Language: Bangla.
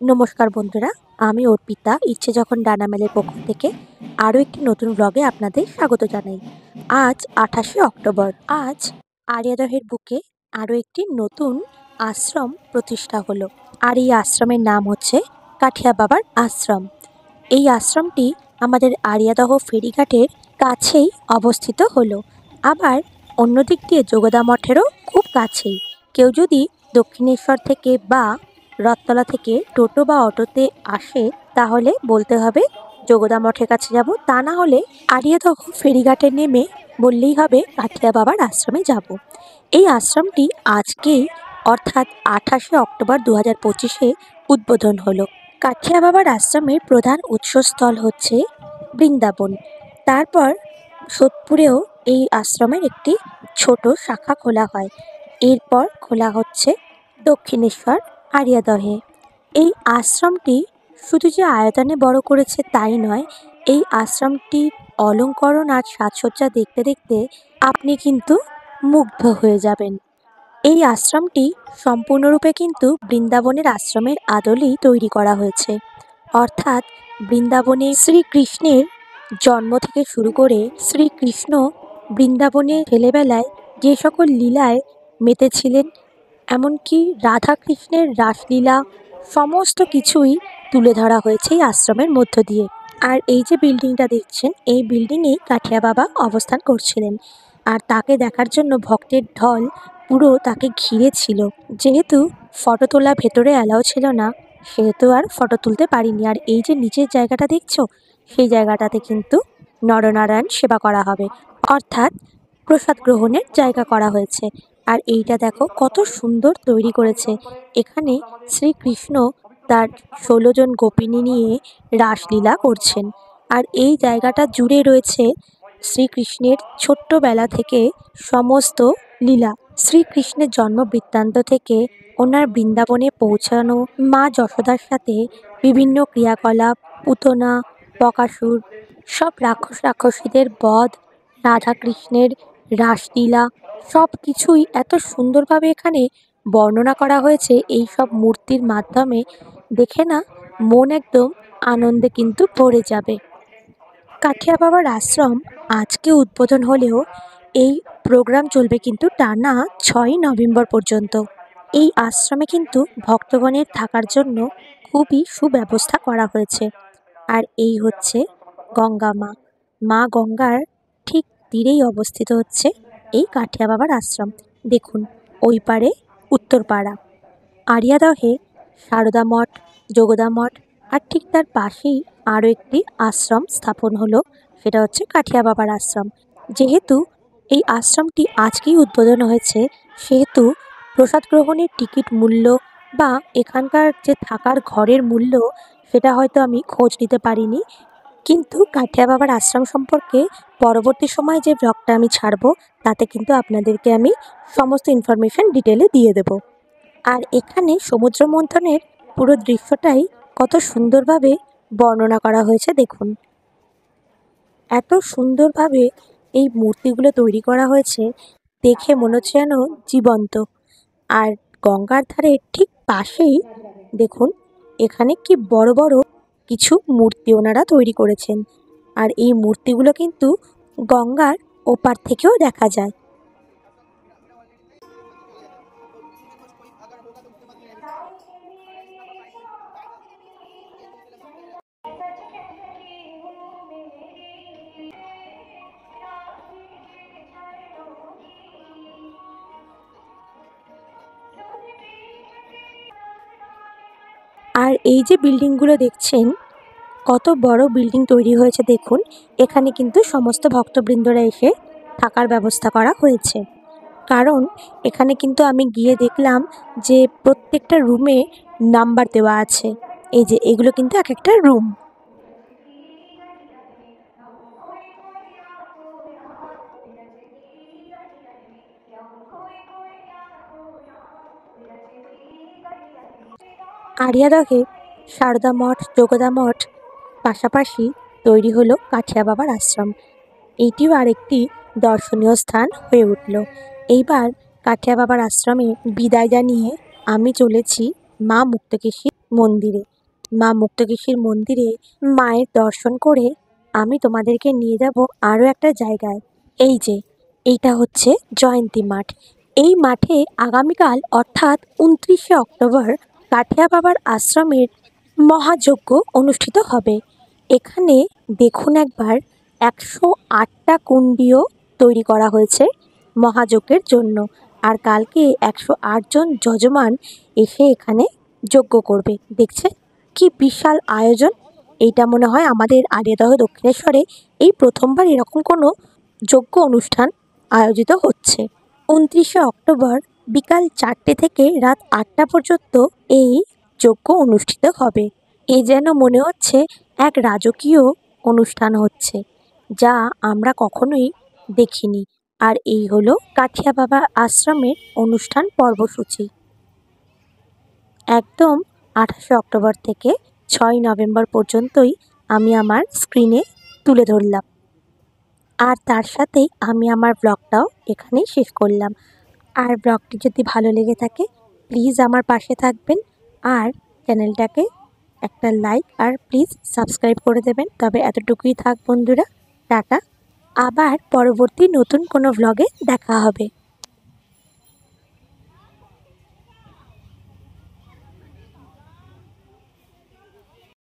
নমস্কার বন্ধুরা, আমি অর্পিতা ইচ্ছে যখন ডানা মেলের পক্ষ থেকে আরও একটি নতুন ব্লগে আপনাদের স্বাগত জানাই। আজ 28শে অক্টোবর। আজ আরিয়াদহের বুকে আরও একটি নতুন আশ্রম প্রতিষ্ঠা হলো। আর এই আশ্রমের নাম হচ্ছে কাঠিয়া বাবার আশ্রম। এই আশ্রমটি আমাদের আরিয়াদহ ফেরিঘাটের কাছেই অবস্থিত হলো। আবার অন্য দিক দিয়ে যোগদা মঠেরও খুব কাছেই। কেউ যদি দক্ষিণেশ্বর থেকে বা রথতলা থেকে টোটো বা অটোতে আসে তাহলে বলতে হবে যোগদা মঠের কাছে যাব, তা না হলে আরিয়াদহ ফেরিঘাটে নেমে বললেই হবে কাঠিয়া বাবার আশ্রমে যাব। এই আশ্রমটি আজকেই অর্থাৎ 28শে অক্টোবর 2025-এ উদ্বোধন হলো। কাঠিয়া বাবার আশ্রমের প্রধান উৎসস্থল হচ্ছে বৃন্দাবন। তারপর সোদপুরেও এই আশ্রমের একটি ছোট শাখা খোলা হয়। এরপর খোলা হচ্ছে দক্ষিণেশ্বর আরিয়াদহে। এই আশ্রমটি শুধু যে আয়তনে বড় করেছে তাই নয়, এই আশ্রমটির অলঙ্করণ আর সাজসজ্জা দেখতে দেখতে আপনি কিন্তু মুগ্ধ হয়ে যাবেন। এই আশ্রমটি সম্পূর্ণরূপে কিন্তু বৃন্দাবনের আশ্রমের আদলেই তৈরি করা হয়েছে। অর্থাৎ বৃন্দাবনে শ্রীকৃষ্ণের জন্ম থেকে শুরু করে শ্রীকৃষ্ণ বৃন্দাবনে ছেলেবেলায় যে সকল লীলায় মেতেছিলেন, এমনকি রাধাকৃষ্ণের রাসলীলা সমস্ত কিছুই তুলে ধরা হয়েছে এই আশ্রমের মধ্য দিয়ে। আর এই যে বিল্ডিংটা দেখছেন, এই বিল্ডিংয়েই কাঠিয়া বাবা অবস্থান করছিলেন। আর তাকে দেখার জন্য ভক্তের ঢল পুরো তাকে ঘিরে ছিল। যেহেতু ফটো তোলা ভেতরে অ্যালাউ ছিল না, সেহেতু আর ফটো তুলতে পারিনি। আর এই যে নিচের জায়গাটা দেখছো, সেই জায়গাটাতে কিন্তু নরনারায়ণ সেবা করা হবে, অর্থাৎ প্রসাদ গ্রহণের জায়গা করা হয়েছে। আর এইটা দেখো কত সুন্দর তৈরি করেছে। এখানে শ্রীকৃষ্ণ তার 16 জন গোপিনী নিয়ে রাসলীলা করছেন। আর এই জায়গাটা জুড়ে রয়েছে শ্রীকৃষ্ণের ছোট্টবেলা থেকে সমস্ত লীলা। শ্রীকৃষ্ণের জন্ম বৃত্তান্ত থেকে ওনার বৃন্দাবনে পৌঁছানো, মা যশোদার সাথে বিভিন্ন ক্রিয়াকলাপ, পুতনা, বকাসুর, সব রাক্ষসীদের বধ, রাধাকৃষ্ণের রাসলীলা সব কিছুই এত সুন্দরভাবে এখানে বর্ণনা করা হয়েছে। এই সব মূর্তির মাধ্যমে দেখে না মন একদম আনন্দে কিন্তু ভরে যাবে। কাঠিয়া বাবার আশ্রম আজকে উদ্বোধন হলেও এই প্রোগ্রাম চলবে কিন্তু টানা 6ই নভেম্বর পর্যন্ত। এই আশ্রমে কিন্তু ভক্তগণের থাকার জন্য খুবই সুব্যবস্থা করা হয়েছে। আর এই হচ্ছে গঙ্গা মা। মা গঙ্গার ঠিক তীরেই অবস্থিত হচ্ছে এই কাঠিয়া বাবার আশ্রম। দেখুন ওই পারে উত্তরপাড়া, আরিয়াদহে সারদা মঠ, যোগদা মঠ, আর ঠিক তার পাশেই আরও একটি আশ্রম স্থাপন হলো, সেটা হচ্ছে কাঠিয়া বাবার আশ্রম। যেহেতু এই আশ্রমটি আজকেই উদ্বোধন হয়েছে, সেহেতু প্রসাদ গ্রহণের টিকিট মূল্য বা এখানকার যে থাকার ঘরের মূল্য সেটা হয়তো আমি খোঁজ নিতে পারিনি, কিন্তু কাঠিয়া বাবার আশ্রম সম্পর্কে পরবর্তী সময় যে ব্লগটা আমি ছাড়বো তাতে কিন্তু আপনাদেরকে আমি সমস্ত ইনফরমেশন ডিটেলে দিয়ে দেব। আর এখানে সমুদ্র মন্থনের পুরো দৃশ্যটাই কত সুন্দরভাবে বর্ণনা করা হয়েছে দেখুন। এত সুন্দরভাবে এই মূর্তিগুলো তৈরি করা হয়েছে, দেখে মনে হচ্ছে যেন জীবন্ত। আর গঙ্গার ধারে ঠিক পাশেই দেখুন এখানে কি বড় বড় কিছু মূর্তি ওনারা তৈরি করেছেন। আর এই মূর্তিগুলো কিন্তু গঙ্গার ওপার থেকেও দেখা যায়। আর এই যে বিল্ডিংগুলো দেখছেন, কত বড় বিল্ডিং তৈরি হয়েছে দেখুন। এখানে কিন্তু সমস্ত ভক্তবৃন্দরা এসে থাকার ব্যবস্থা করা হয়েছে। কারণ এখানে কিন্তু আমি গিয়ে দেখলাম যে প্রত্যেকটা রুমে নাম্বার দেওয়া আছে। এই যে এগুলো কিন্তু এক একটা রুম। আরিয়াদহে সারদা মঠ, যোগদা মঠ পাশাপাশি তৈরি হলো কাঠিয়া বাবার আশ্রম। এইটিও আরেকটি দর্শনীয় স্থান হয়ে উঠল। এইবার কাঠিয়া বাবার আশ্রমে বিদায় জানিয়ে আমি চলেছি মা মুক্তকেশী মন্দিরে, মা মুক্তকেশীর মন্দিরে মায়ের দর্শন করে আমি তোমাদেরকে নিয়ে যাব আরও একটা জায়গায়। এই যে এইটা হচ্ছে জয়ন্তী মাঠ। এই মাঠে আগামীকাল অর্থাৎ ২৯শে অক্টোবর কাঠিয়া বাবার আশ্রমের মহাযজ্ঞ অনুষ্ঠিত হবে। এখানে দেখুন একবার ১০৮টা কুণ্ডীও তৈরি করা হয়েছে মহাযজ্ঞের জন্য। আর কালকে ১০৮ জন যজমান এসে এখানে যজ্ঞ করবে। দেখছেন কি বিশাল আয়োজন! এইটা মনে হয় আমাদের আড়িয়াদহ দক্ষিণেশ্বরে এই প্রথমবার এরকম কোনো যজ্ঞ অনুষ্ঠান আয়োজিত হচ্ছে। ২৯শে অক্টোবর বিকাল ৪টে থেকে রাত ৮টা পর্যন্ত এই যজ্ঞ অনুষ্ঠিত হবে। এ যেন মনে হচ্ছে এক রাজকীয় অনুষ্ঠান হচ্ছে, যা আমরা কখনোই দেখিনি। আর এই হলো কাঠিয়া বাবা আশ্রমের অনুষ্ঠান পর্বসূচি। একদম ২৮শে অক্টোবর থেকে ৬ই নভেম্বর পর্যন্তই আমি আমার স্ক্রিনে তুলে ধরলাম। আর তার সাথেই আমি আমার ব্লগটাও এখানেই শেষ করলাম। আর ব্লগটি যদি ভালো লেগে থাকে প্লিজ আমার পাশে থাকবেন, আর চ্যানেলটাকে একটা লাইক আর প্লিজ সাবস্ক্রাইব করে দেবেন। তবে এতটুকুই থাক বন্ধুরা, টাটা। আবার পরবর্তী নতুন কোনো ব্লগে দেখা হবে।